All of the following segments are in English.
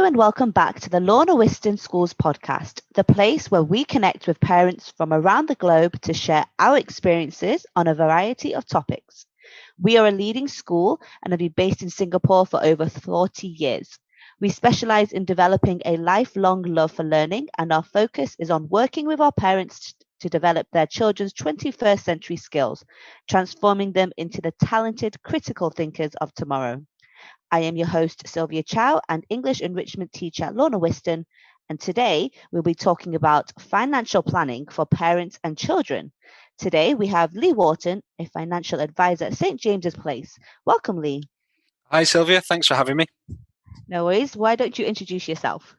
and welcome back to the Lorna Whiston Schools podcast, the place where we connect with parents from around the globe to share our experiences on a variety of topics. We are a leading school and have been based in Singapore for over 40 years. We specialize in developing a lifelong love for learning, and our focus is on working with our parents to develop their children's 21st century skills, transforming them into the talented, critical thinkers of tomorrow. I am your host, Sylvia Chow, and English Enrichment Teacher, Lorna Whiston, and today we'll be talking about financial planning for parents and children. Today we have Lee Wharton, a financial advisor at St. James's Place. Welcome, Lee. Hi, Sylvia. Thanks for having me. No worries. Why don't you introduce yourself?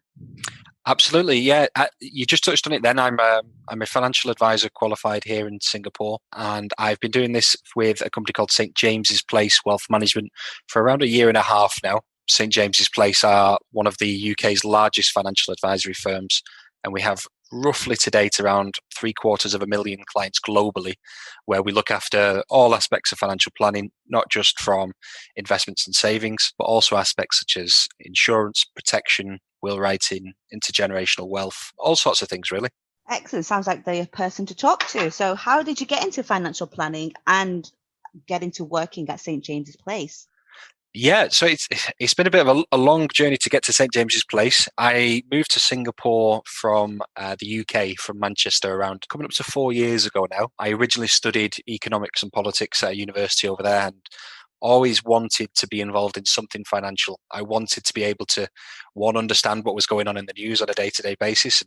Absolutely. Yeah, you just touched on it then. I'm a financial advisor qualified here in Singapore, and I've been doing this with a company called St. James's Place Wealth Management for around a year and a half now. St. James's Place are one of the UK's largest financial advisory firms, and we have roughly to date around 750,000 clients globally, where we look after all aspects of financial planning, not just from investments and savings, but also aspects such as insurance, protection, will writing, intergenerational wealth, all sorts of things, really. Excellent. Sounds like the person to talk to. So how did you get into financial planning and get into working at St. James's Place? Yeah, so it's been a bit of a long journey to get to St. James's Place. I moved to Singapore from the UK, from Manchester, around coming up to 4 years ago now. I originally studied economics and politics at a university over there, and always wanted to be involved in something financial. I wanted to be able to, one, understand what was going on in the news on a day-to-day basis,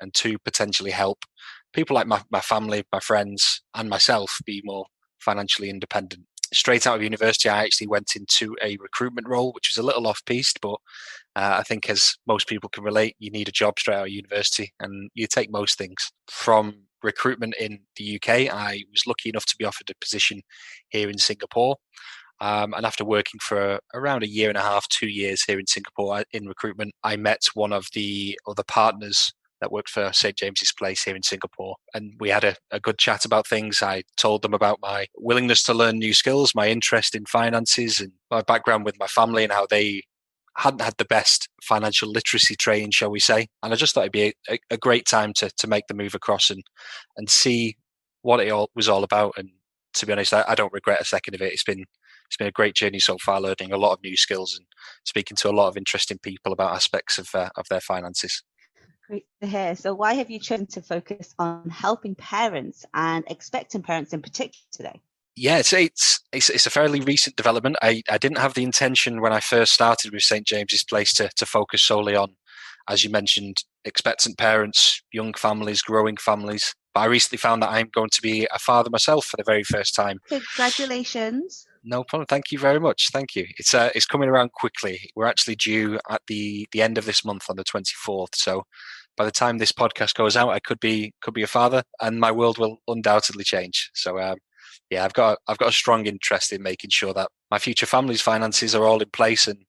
and two, potentially help people like my family, my friends, and myself be more financially independent. Straight out of university, I actually went into a recruitment role, which was a little off-piste, but I think, as most people can relate, you need a job straight out of university, and you take most things. From recruitment in the UK, I was lucky enough to be offered a position here in Singapore. And after working for around a year and a half, 2 years here in Singapore in recruitment, I met one of the other partners that worked for St. James's Place here in Singapore. And we had a good chat about things. I told them about my willingness to learn new skills, my interest in finances, and my background with my family, and how they hadn't had the best financial literacy training, shall we say. And I just thought it'd be a great time to make the move across and see what it all was all about. And to be honest, I don't regret a second of it. It's been a great journey so far, learning a lot of new skills and speaking to a lot of interesting people about aspects of their finances. Great to hear. So why have you chosen to focus on helping parents and expectant parents in particular today? Yeah, it's a fairly recent development. I didn't have the intention when I first started with St. James's Place to focus solely on, as you mentioned, expectant parents, young families, growing families. But I recently found that I'm going to be a father myself for the very first time. Congratulations. No problem. Thank you very much. Thank you. It's coming around quickly. We're actually due at the end of this month on the 24th. So by the time this podcast goes out, I could be a father, and my world will undoubtedly change. So yeah, I've got a strong interest in making sure that my future family's finances are all in place, and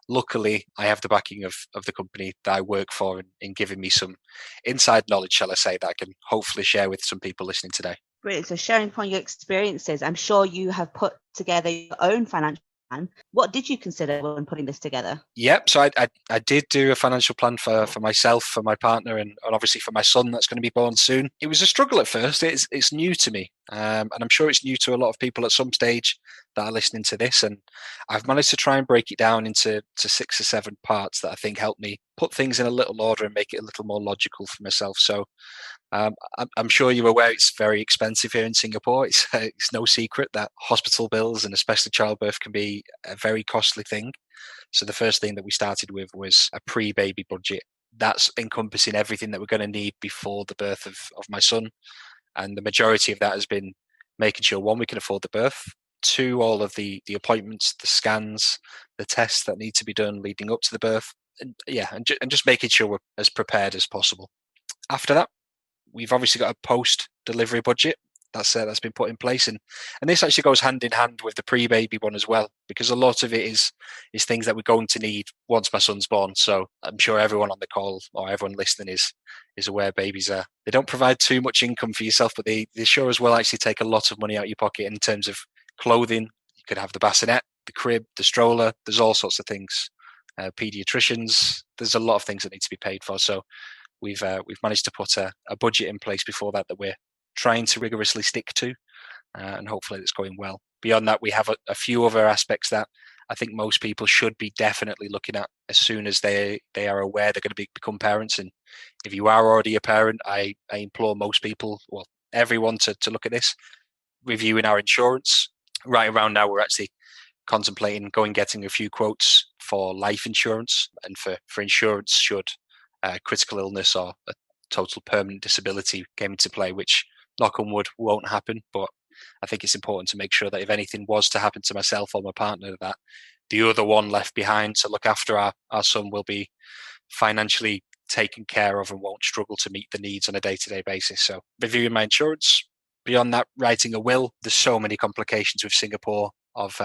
luckily I have the backing of the company that I work for in giving me some inside knowledge, shall I say, that I can hopefully share with some people listening today. Brilliant. So sharing upon your experiences, I'm sure you have put together your own financial plan. What did you consider when putting this together? Yep. So I did do a financial plan for myself, for my partner, and obviously for my son that's going to be born soon. It was a struggle at first. It's new to me, and I'm sure it's new to a lot of people at some stage that are listening to this. And I've managed to try and break it down into 6 or 7 parts that I think help me put things in a little order and make it a little more logical for myself. So I'm sure you're aware it's very expensive here in Singapore. It's no secret that hospital bills, and especially childbirth, can be a very costly thing. So the first thing that we started with was a pre-baby budget. That's encompassing everything that we're going to need before the birth of my son. And the majority of that has been making sure, one, we can afford the birth, two, all of the appointments, the scans, the tests that need to be done leading up to the birth. And just making sure we're as prepared as possible. After that, we've obviously got a post-delivery budget that's been put in place, and this actually goes hand in hand with the pre-baby one as well, because a lot of it is things that we're going to need once my son's born. So I'm sure everyone on the call, or everyone listening, is aware babies they don't provide too much income for yourself, but they sure as well actually take a lot of money out of your pocket in terms of clothing. You could have the bassinet, the crib, the stroller. There's all sorts of things paediatricians. There's a lot of things that need to be paid for. So we've managed to put a budget in place before that we're trying to rigorously stick to, and hopefully it's going well. Beyond that, we have a few other aspects that I think most people should be definitely looking at as soon as they are aware they're going to become parents. And if you are already a parent, I implore most people, well, everyone to look at this, reviewing our insurance. Right around now, we're actually contemplating getting a few quotes for life insurance and for insurance should critical illness or a total permanent disability came into play, which, knock on wood, won't happen. But I think it's important to make sure that if anything was to happen to myself or my partner, that the other one left behind to look after our son will be financially taken care of and won't struggle to meet the needs on a day-to-day basis. So reviewing my insurance. Beyond that, writing a will. There's so many complications with Singapore of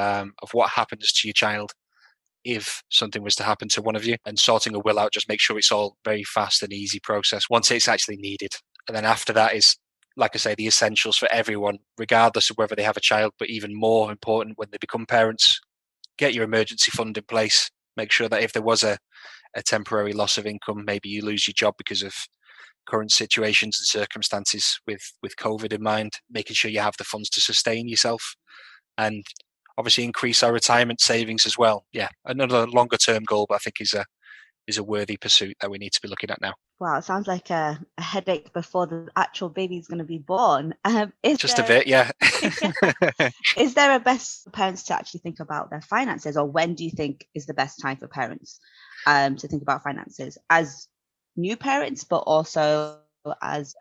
what happens to your child if something was to happen to one of you, and sorting a will out, just make sure it's all very fast and easy process once it's actually needed. And then after that is, like I say, the essentials for everyone, regardless of whether they have a child, but even more important when they become parents, get your emergency fund in place. Make sure that if there was a temporary loss of income, maybe you lose your job because of current situations and circumstances with COVID in mind, making sure you have the funds to sustain yourself, and obviously increase our retirement savings as well. Yeah, another longer term goal, but I think is a worthy pursuit that we need to be looking at now. Wow, it sounds like a headache before the actual baby is going to be born. A bit, yeah. Is there a best for parents to actually think about their finances, or when do you think is the best time for parents to think about finances as new parents, but also as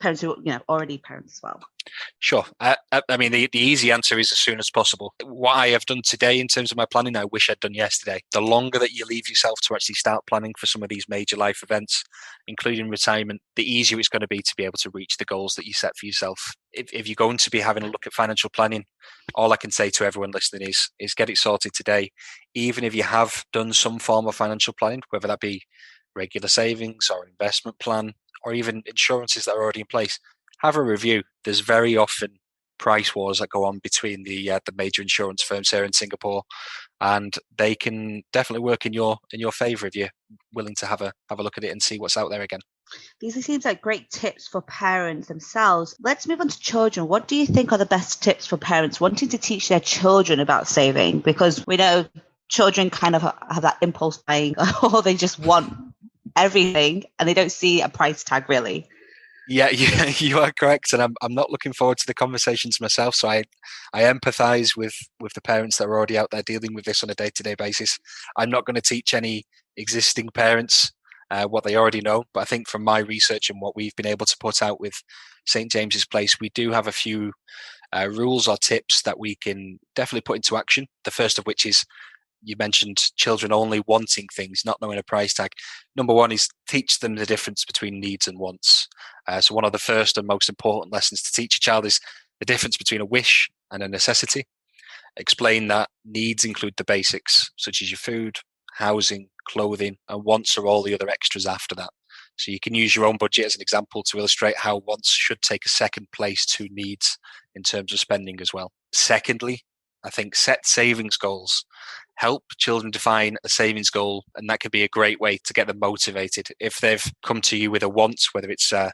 parents who already parents as well? Sure. I mean, the easy answer is as soon as possible. What I have done today in terms of my planning, I wish I'd done yesterday. The longer that you leave yourself to actually start planning for some of these major life events, including retirement, the easier it's going to be to be able to reach the goals that you set for yourself. If you're going to be having a look at financial planning, all I can say to everyone listening is get it sorted today. Even if you have done some form of financial planning, whether that be regular savings or investment plan, or even insurances that are already in place, have a review. There's very often price wars that go on between the major insurance firms here in Singapore, and they can definitely work in your favour if you're willing to have a look at it and see what's out there again. These seems like great tips for parents themselves. Let's move on to children. What do you think are the best tips for parents wanting to teach their children about saving? Because we know children kind of have that impulse buying, or they just want everything and they don't see a price tag really. Yeah, you are correct, and I'm not looking forward to the conversations myself. So I empathise with the parents that are already out there dealing with this on a day-to-day basis. I'm not going to teach any existing parents what they already know, but I think from my research and what we've been able to put out with St James's Place, we do have a few rules or tips that we can definitely put into action. The first of which is, you mentioned children only wanting things, not knowing a price tag. Number one is teach them the difference between needs and wants. So one of the first and most important lessons to teach a child is the difference between a wish and a necessity. Explain that needs include the basics, such as your food, housing, clothing, and wants are all the other extras after that. So you can use your own budget as an example to illustrate how wants should take a second place to needs in terms of spending as well. Secondly, I think set savings goals. Help children define a savings goal, and that could be a great way to get them motivated. If they've come to you with a want, whether it's a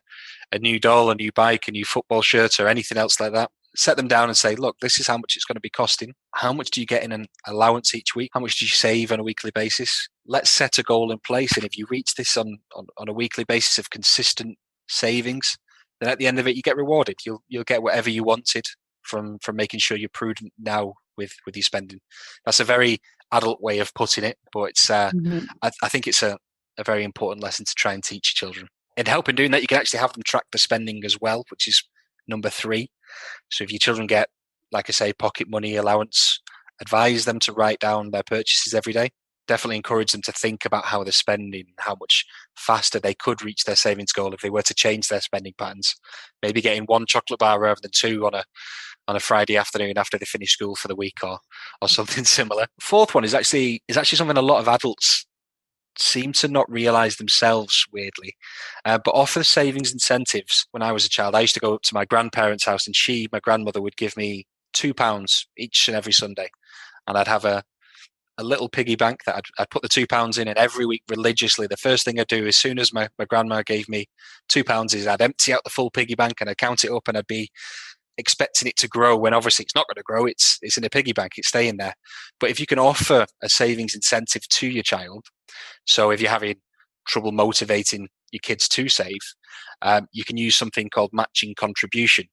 new doll, a new bike, a new football shirt, or anything else like that, set them down and say, look, this is how much it's going to be costing. How much do you get in an allowance each week? How much do you save on a weekly basis? Let's set a goal in place. And if you reach this on a weekly basis of consistent savings, then at the end of it, you get rewarded. You'll get whatever you wanted from making sure you're prudent now with your spending. That's a very adult way of putting it, but it's I think it's a very important lesson to try and teach children. In helping doing that, you can actually have them track the spending as well, which is number 3. So if your children get, like I say, pocket money allowance, advise them to write down their purchases every day. Definitely encourage them to think about how they're spending, how much faster they could reach their savings goal if they were to change their spending patterns. Maybe getting 1 chocolate bar rather than 2 on a Friday afternoon after they finish school for the week, or something similar. 4th one is actually something a lot of adults seem to not realize themselves, weirdly, but offer savings incentives. When I was a child, I used to go up to my grandparents' house, and my grandmother would give me £2 each and every Sunday, and I'd have a a little piggy bank that I'd put the £2 in, and every week religiously, the first thing I'd do as soon as my grandma gave me £2 is I'd empty out the full piggy bank and I'd count it up, and I'd be expecting it to grow when obviously it's not going to grow. It's in a piggy bank, it's staying there. But if you can offer a savings incentive to your child, so if you're having trouble motivating your kids to save, you can use something called matching contribution.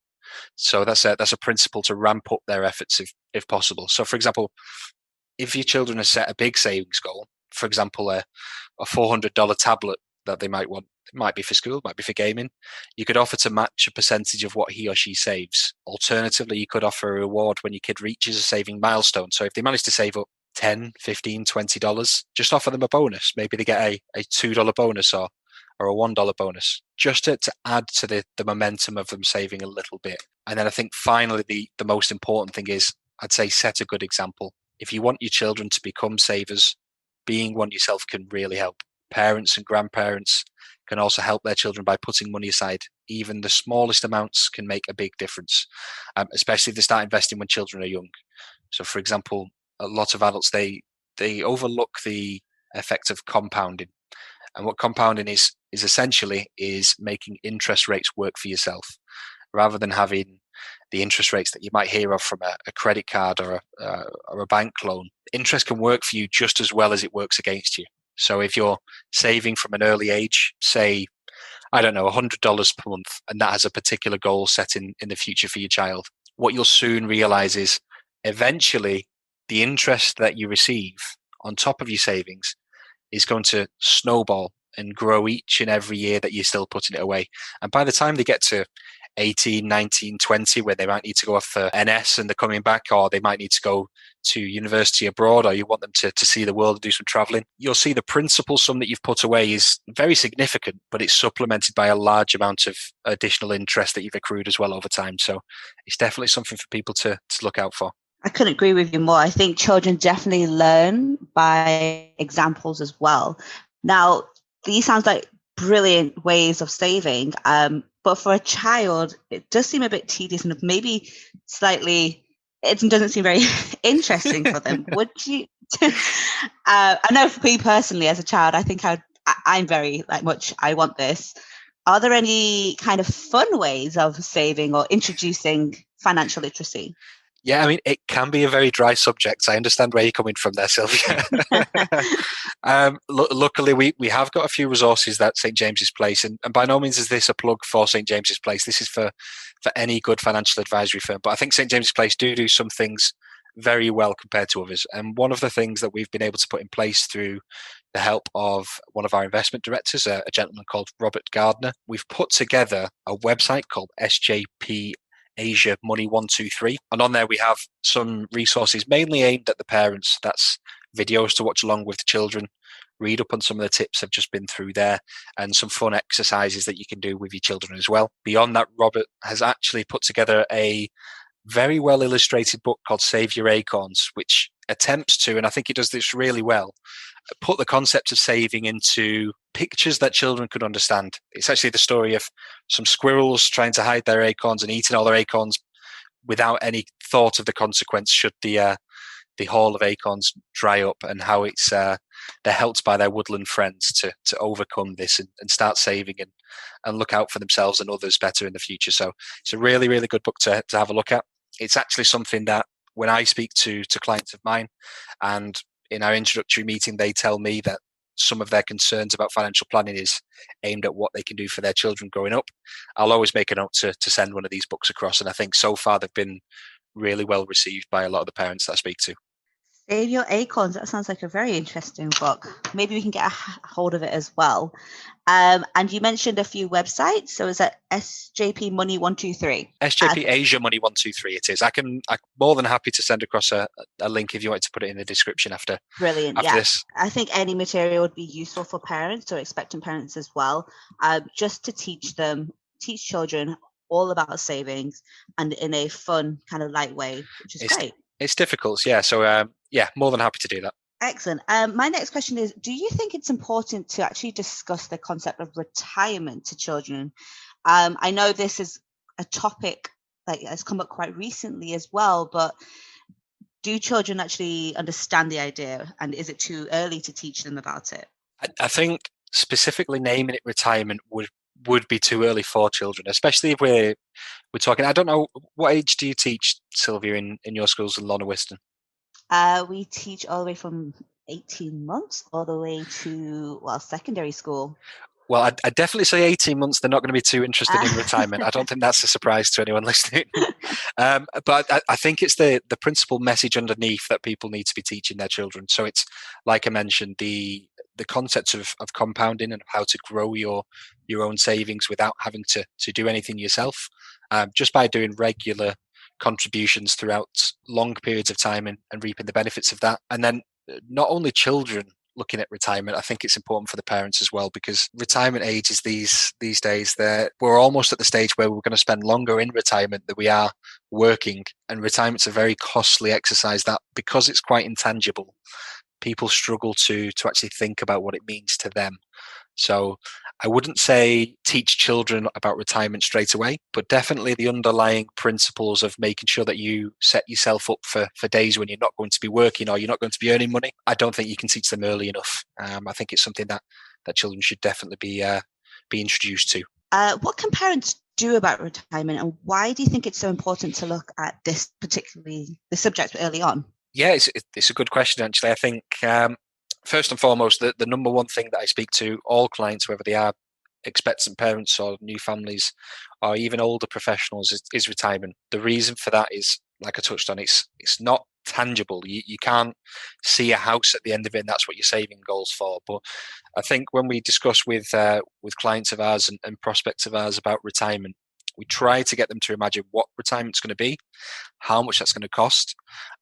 So that's a principle to ramp up their efforts if possible. So for example, if your children have set a big savings goal, for example, a $400 tablet that they might want, it might be for school, it might be for gaming, you could offer to match a percentage of what he or she saves. Alternatively, you could offer a reward when your kid reaches a saving milestone. So if they manage to save up $10, $15, $20, just offer them a bonus. Maybe they get a $2 bonus or a $1 bonus, just to add to the momentum of them saving a little bit. And then I think finally, the most important thing is, I'd say, set a good example. If you want your children to become savers, being one yourself can really help. Parents and grandparents can also help their children by putting money aside. Even the smallest amounts can make a big difference, especially if they start investing when children are young. So for example, a lot of adults, they overlook the effect of compounding. And what compounding is essentially making interest rates work for yourself, rather than having the interest rates that you might hear of from a credit card or a bank loan. Interest can work for you just as well as it works against you. So if you're saving from an early age, say, I don't know, $100 per month, and that has a particular goal set in the future for your child, what you'll soon realize is eventually the interest that you receive on top of your savings is going to snowball and grow each and every year that you're still putting it away. And by the time they get to 18, 19, 20, where they might need to go off for NS and they're coming back, or they might need to go to university abroad, or you want them to see the world and do some traveling, you'll see the principal sum that you've put away is very significant, but it's supplemented by a large amount of additional interest that you've accrued as well over time. So it's definitely something for people to look out for. I couldn't agree with you more. I think children definitely learn by examples as well. Now, these sounds like brilliant ways of saving, but for a child, it does seem a bit tedious and maybe slightly, it doesn't seem very interesting for them. Would you? I know for me personally, as a child, I think I'm very much, I want this. Are there any kind of fun ways of saving or introducing financial literacy? Yeah, I mean, it can be a very dry subject. I understand where you're coming from there, Sylvia. Luckily, we have got a few resources at St. James's Place, and by no means is this a plug for St. James's Place. This is for any good financial advisory firm. But I think St. James's Place do some things very well compared to others. And one of the things that we've been able to put in place through the help of one of our investment directors, a gentleman called Robert Gardner, we've put together a website called SJP Money123, and on there we have some resources mainly aimed at the parents. That's videos to watch along with the children, read up on some of the tips I've just been through there, and some fun exercises that you can do with your children as well. Beyond that, Robert has actually put together a very well illustrated book called Save Your Acorns, which attempts to, and I think it does this really well, put the concept of saving into pictures that children could understand. It's actually the story of some squirrels trying to hide their acorns and eating all their acorns without any thought of the consequence should the haul of acorns dry up, and how it's they're helped by their woodland friends to overcome this and start saving and look out for themselves and others better in the future. So it's a really, really good book to have a look at. It's actually something that when I speak to clients of mine, and in our introductory meeting, they tell me that some of their concerns about financial planning is aimed at what they can do for their children growing up, I'll always make a note to send one of these books across. And I think so far they've been really well received by a lot of the parents that I speak to. Save Your Acorns. That sounds like a very interesting book. Maybe we can get a hold of it as well. And you mentioned a few websites. So is that SJP Money123? SJP Asia Money123 it is. I'm more than happy to send across a link if you want to put it in the description after. Brilliant. After this. I think any material would be useful for parents or expectant parents as well, just to teach children all about savings and in a fun kind of light way, which is great. It's difficult, yeah. So, more than happy to do that. Excellent. My next question is, do you think it's important to actually discuss the concept of retirement to children? I know this is a topic that has come up quite recently as well, but Do children actually understand the idea, and is it too early to teach them about it? I think specifically naming it retirement would be too early for children, especially if we're talking. I don't know, what age do you teach, Sylvia, in your schools in Lorna Whiston? We teach all the way from 18 months all the way to, well, secondary school. Well, I'd definitely say 18 months. They're not going to be too interested in retirement. I don't think that's a surprise to anyone listening. But I think it's the principal message underneath that people need to be teaching their children. So it's, like I mentioned, the concepts of compounding and how to grow your own savings without having to do anything yourself, just by doing regular contributions throughout long periods of time and reaping the benefits of that. And then not only children looking at retirement, I think it's important for the parents as well, because retirement ages these days, we're almost at the stage where we're going to spend longer in retirement than we are working, and retirement's a very costly exercise that, because it's quite intangible, people struggle to actually think about what it means to them. So I wouldn't say teach children about retirement straight away, but definitely the underlying principles of making sure that you set yourself up for days when you're not going to be working or you're not going to be earning money. I don't think you can teach them early enough. I think it's something that children should definitely be introduced to. What can parents do about retirement, and why do you think it's so important to look at this subject early on? Yeah, it's a good question, actually. I think first and foremost, the number one thing that I speak to all clients, whether they are expectant parents or new families or even older professionals, is retirement. The reason for that is, like I touched on, it's not tangible. You can't see a house at the end of it, and that's what you're saving goals for. But I think when we discuss with clients of ours and prospects of ours about retirement, we try to get them to imagine what retirement's going to be, how much that's going to cost,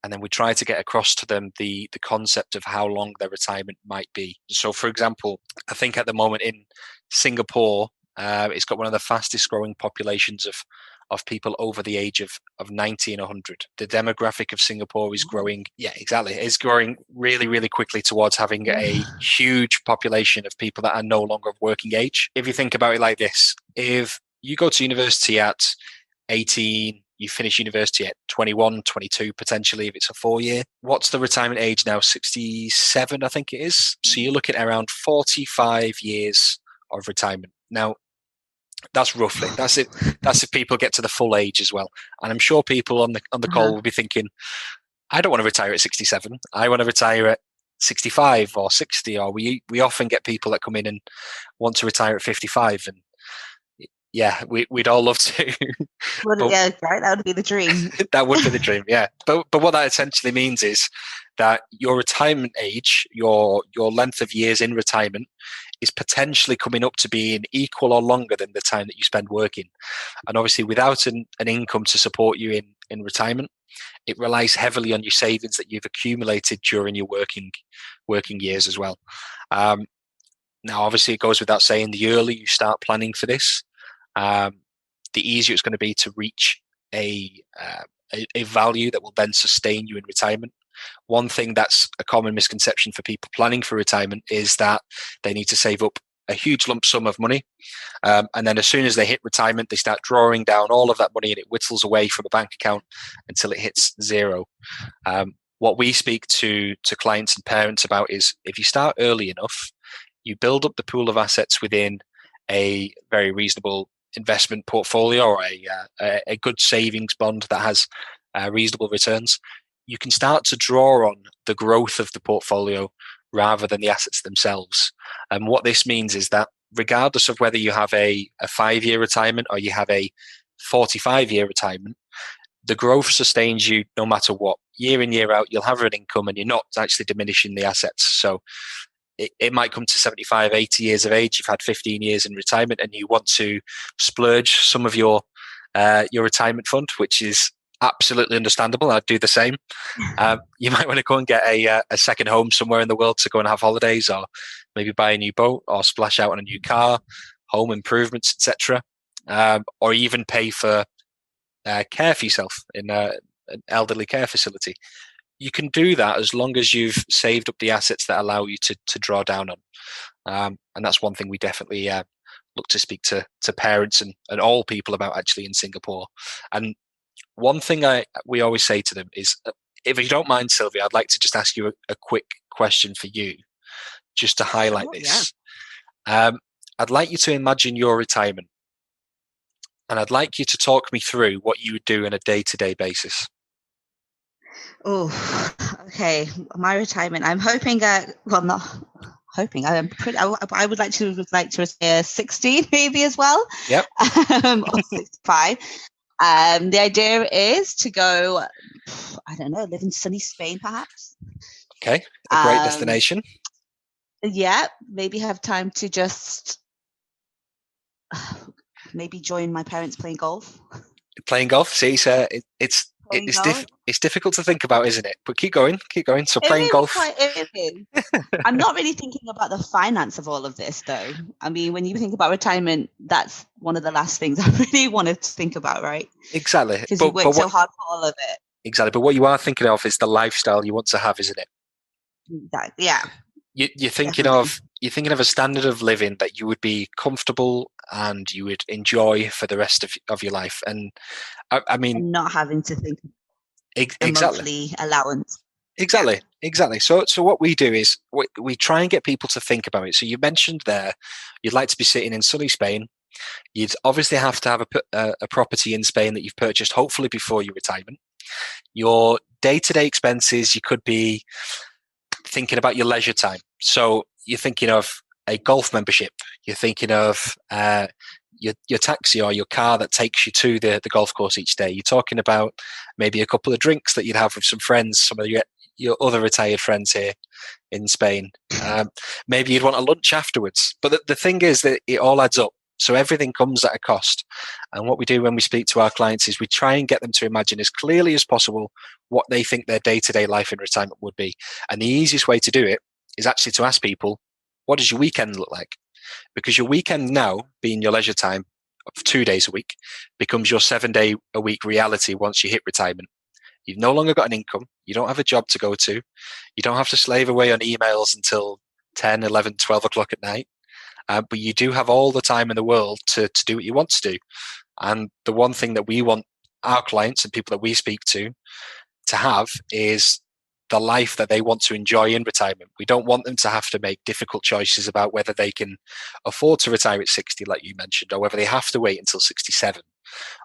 and then we try to get across to them the concept of how long their retirement might be. So, for example, I think at the moment in Singapore, it's got one of the fastest growing populations of people over the age of 90 and 100. The demographic of Singapore is growing. Yeah, exactly. It's growing really, really quickly towards having a huge population of people that are no longer of working age. If you think about it like this, if you go to university at 18, you finish university at 21, 22, potentially, if it's a 4-year. What's the retirement age now? 67, I think it is. So you're looking at around 45 years of retirement. Now, that's roughly. That's it. That's if people get to the full age as well. And I'm sure people on the call will be thinking, I don't want to retire at 67. I want to retire at 65 or 60. Or we often get people that come in and want to retire at 55. And yeah, we'd all love to. Yeah, right. That would be the dream. That would be the dream, yeah. But what that essentially means is that your retirement age, your length of years in retirement, is potentially coming up to being equal or longer than the time that you spend working. And obviously, without an income to support you in retirement, it relies heavily on your savings that you've accumulated during your working years as well. Now, obviously, it goes without saying, the earlier you start planning for this, the easier it's going to be to reach a value that will then sustain you in retirement. One thing that's a common misconception for people planning for retirement is that they need to save up a huge lump sum of money, and then as soon as they hit retirement, they start drawing down all of that money, and it whittles away from a bank account until it hits zero. What we speak to clients and parents about is, if you start early enough, you build up the pool of assets within a very reasonable investment portfolio or a good savings bond that has reasonable returns, you can start to draw on the growth of the portfolio rather than the assets themselves. And what this means is that regardless of whether you have a 5-year retirement or you have a 45-year retirement, the growth sustains you no matter what. Year in, year out, you'll have an income and you're not actually diminishing the assets. So it might come to 75, 80 years of age. You've had 15 years in retirement and you want to splurge some of your retirement fund, which is absolutely understandable. I'd do the same. You might want to go and get a second home somewhere in the world to go and have holidays, or maybe buy a new boat or splash out on a new car, home improvements, etc. Or even pay for care for yourself in an elderly care facility. You can do that as long as you've saved up the assets that allow you to draw down on. And that's one thing we definitely look to speak to parents and all people about, actually, in Singapore. And one thing we always say to them is, if you don't mind, Sylvia, I'd like to just ask you a quick question for you, just to highlight this. Yeah. I'd like you to imagine your retirement, and I'd like you to talk me through what you would do on a day-to-day basis. Oh, okay. My retirement. I'm hoping. Well, not hoping. I would like to retire 60, maybe as well. Yep. Or 65. The idea is to go. I don't know. Live in sunny Spain, perhaps. Okay, a great destination. Yeah, maybe have time to just maybe join my parents playing golf. Playing golf. See, so it's difficult to think about, isn't it? But keep going. So playing golf. It is. I'm not really thinking about the finance of all of this, though. I mean, when you think about retirement, that's one of the last things I really wanted to think about, right? Exactly. Because you worked so hard for all of it. Exactly. But what you are thinking of is the lifestyle you want to have, isn't it? Exactly. Yeah. You're thinking of a standard of living that you would be comfortable and you would enjoy for the rest of your life. And I mean, and not having to think exactly. monthly allowance. Exactly. So what we do is we try and get people to think about it. So you mentioned there, you'd like to be sitting in sunny Spain. You'd obviously have to have a property in Spain that you've purchased, hopefully before your retirement. Your day-to-day expenses, you could be thinking about your leisure time. So you're thinking of a golf membership. You're thinking of your taxi or your car that takes you to the golf course each day. You're talking about maybe a couple of drinks that you'd have with some friends, some of your other retired friends here in Spain. Maybe you'd want a lunch afterwards. But the thing is that it all adds up. So everything comes at a cost. And what we do when we speak to our clients is we try and get them to imagine as clearly as possible what they think their day-to-day life in retirement would be. And the easiest way to do it is actually to ask people, what does your weekend look like? Because your weekend now, being your leisure time of 2 days a week, becomes your 7 day a week reality once you hit retirement. You've no longer got an income. You don't have a job to go to. You don't have to slave away on emails until 10, 11, 12 o'clock at night. But you do have all the time in the world to do what you want to do. And the one thing that we want our clients and people that we speak to have is the life that they want to enjoy in retirement. We don't want them to have to make difficult choices about whether they can afford to retire at 60, like you mentioned, or whether they have to wait until 67,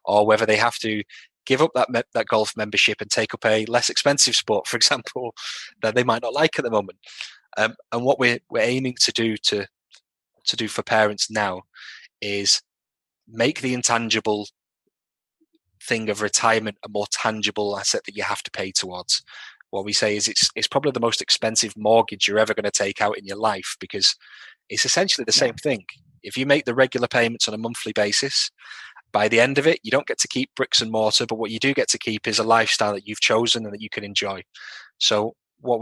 or whether they have to give up that golf membership and take up a less expensive sport, for example, that they might not like at the moment. And what we're aiming to do for parents now is make the intangible thing of retirement a more tangible asset that you have to pay towards. What we say is it's probably the most expensive mortgage you're ever going to take out in your life, because it's essentially the same thing. If you make the regular payments on a monthly basis, by the end of it, you don't get to keep bricks and mortar, but what you do get to keep is a lifestyle that you've chosen and that you can enjoy. So what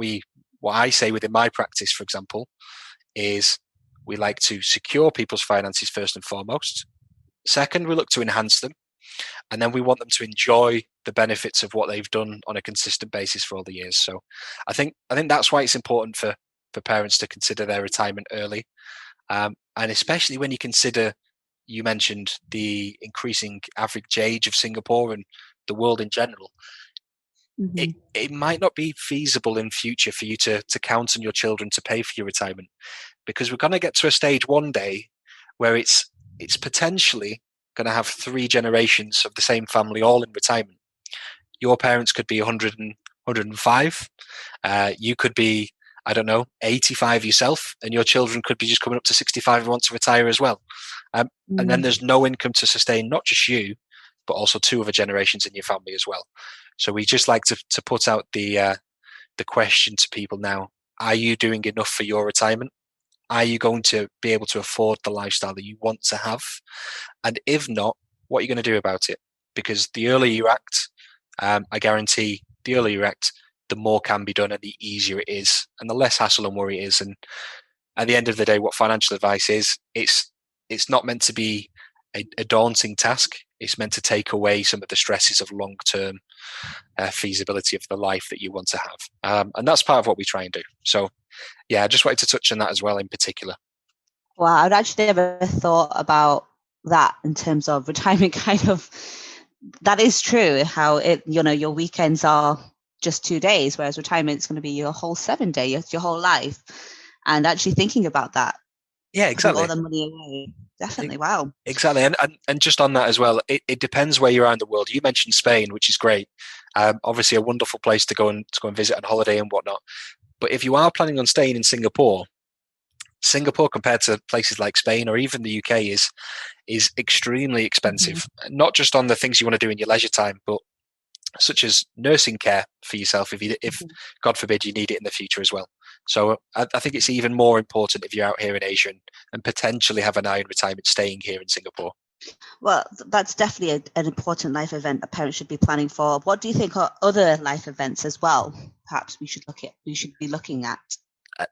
I say within my practice, for example, is we like to secure people's finances first and foremost. Second, we look to enhance them. And then we want them to enjoy the benefits of what they've done on a consistent basis for all the years. So I think that's why it's important for parents to consider their retirement early. And especially when you consider, you mentioned the increasing average age of Singapore and the world in general. Mm-hmm. It might not be feasible in future for you to count on your children to pay for your retirement, because we're going to get to a stage one day where it's potentially going to have 3 generations of the same family all in retirement. Your parents could be 100 and 105. You could be, 85 yourself, and your children could be just coming up to 65 and want to retire as well. And then there's no income to sustain not just you, but also 2 other generations in your family as well. So we just like to put out the question to people now: are you doing enough for your retirement? Are you going to be able to afford the lifestyle that you want to have? And if not, what are you going to do about it? Because the earlier you act, I guarantee the earlier you act, the more can be done and the easier it is and the less hassle and worry it is. And at the end of the day, what financial advice is, it's not meant to be a daunting task. It's meant to take away some of the stresses of long-term feasibility of the life that you want to have. And that's part of what we try and do. So yeah, I just wanted to touch on that as well in particular. Wow, I'd actually never thought about that in terms of retirement. Kind of, that is true. How your weekends are just 2 days, whereas retirement is going to be your whole 7 day, your whole life. And actually thinking about that. Yeah, exactly. All the money away. Definitely. Wow. Exactly. And just on that as well, it depends where you're around the world. You mentioned Spain, which is great. Obviously a wonderful place to go and visit on holiday and whatnot. But if you are planning on staying in Singapore compared to places like Spain or even the UK is extremely expensive. Not just on the things you want to do in your leisure time, but such as nursing care for yourself if God forbid you need it in the future as well. So I think it's even more important if you're out here in Asia and potentially have an eye on retirement staying here in Singapore. Well, that's definitely an important life event a parent should be planning for. What do you think are other life events as well? Perhaps we should be looking at.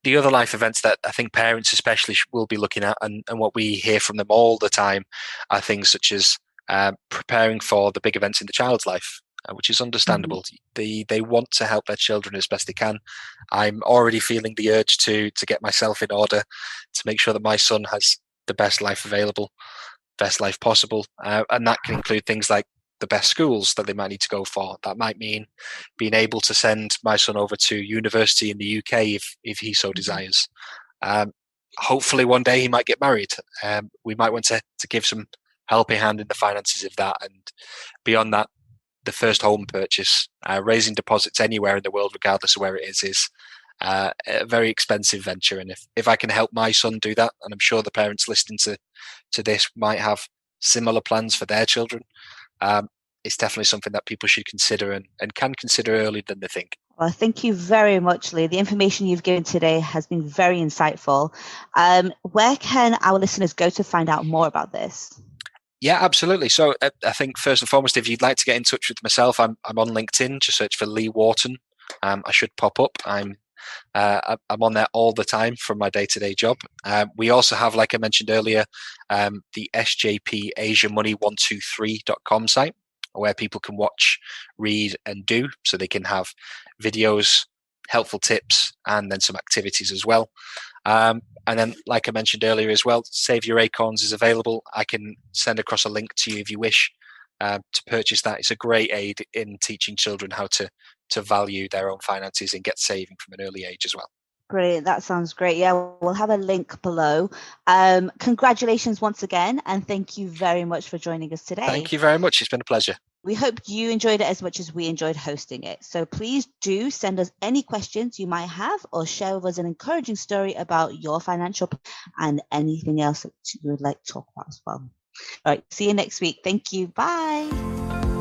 The other life events that I think parents especially will be looking at, and what we hear from them all the time, are things such as preparing for the big events in the child's life, which is understandable. They want to help their children as best they can. I'm already feeling the urge to get myself in order to make sure that my son has the best life available, best life possible, and that can include things like the best schools that they might need to go for. That might mean being able to send my son over to university in the UK if he so desires. Hopefully one day he might get married. We might want to give some helping hand in the finances of that. And beyond that, the first home purchase, raising deposits anywhere in the world, regardless of where it is a very expensive venture. And if I can help my son do that, and I'm sure the parents listening to this might have similar plans for their children, it's definitely something that people should consider and can consider earlier than they think. Well, thank you very much, Lee. The information you've given today has been very insightful. Where can our listeners go to find out more about this? Yeah, absolutely. So I think first and foremost, if you'd like to get in touch with myself, I'm on LinkedIn. Just search for Lee Wharton. I should pop up. I'm on there all the time from my day-to-day job. We also have, like I mentioned earlier, the SJP Money123.com site, where people can watch, read, and do. So they can have videos, helpful tips, and then some activities as well. And then, like I mentioned earlier as well, Save Your Acorns is available. I can send across a link to you if you wish to purchase that. It's a great aid in teaching children how to value their own finances and get saving from an early age as well. Brilliant. That sounds great. Yeah, we'll have a link below. Congratulations once again, and thank you very much for joining us today. Thank you very much. It's been a pleasure. We hope you enjoyed it as much as we enjoyed hosting it. So please do send us any questions you might have, or share with us an encouraging story about your financial and anything else that you would like to talk about as well. All right. See you next week. Thank you. Bye.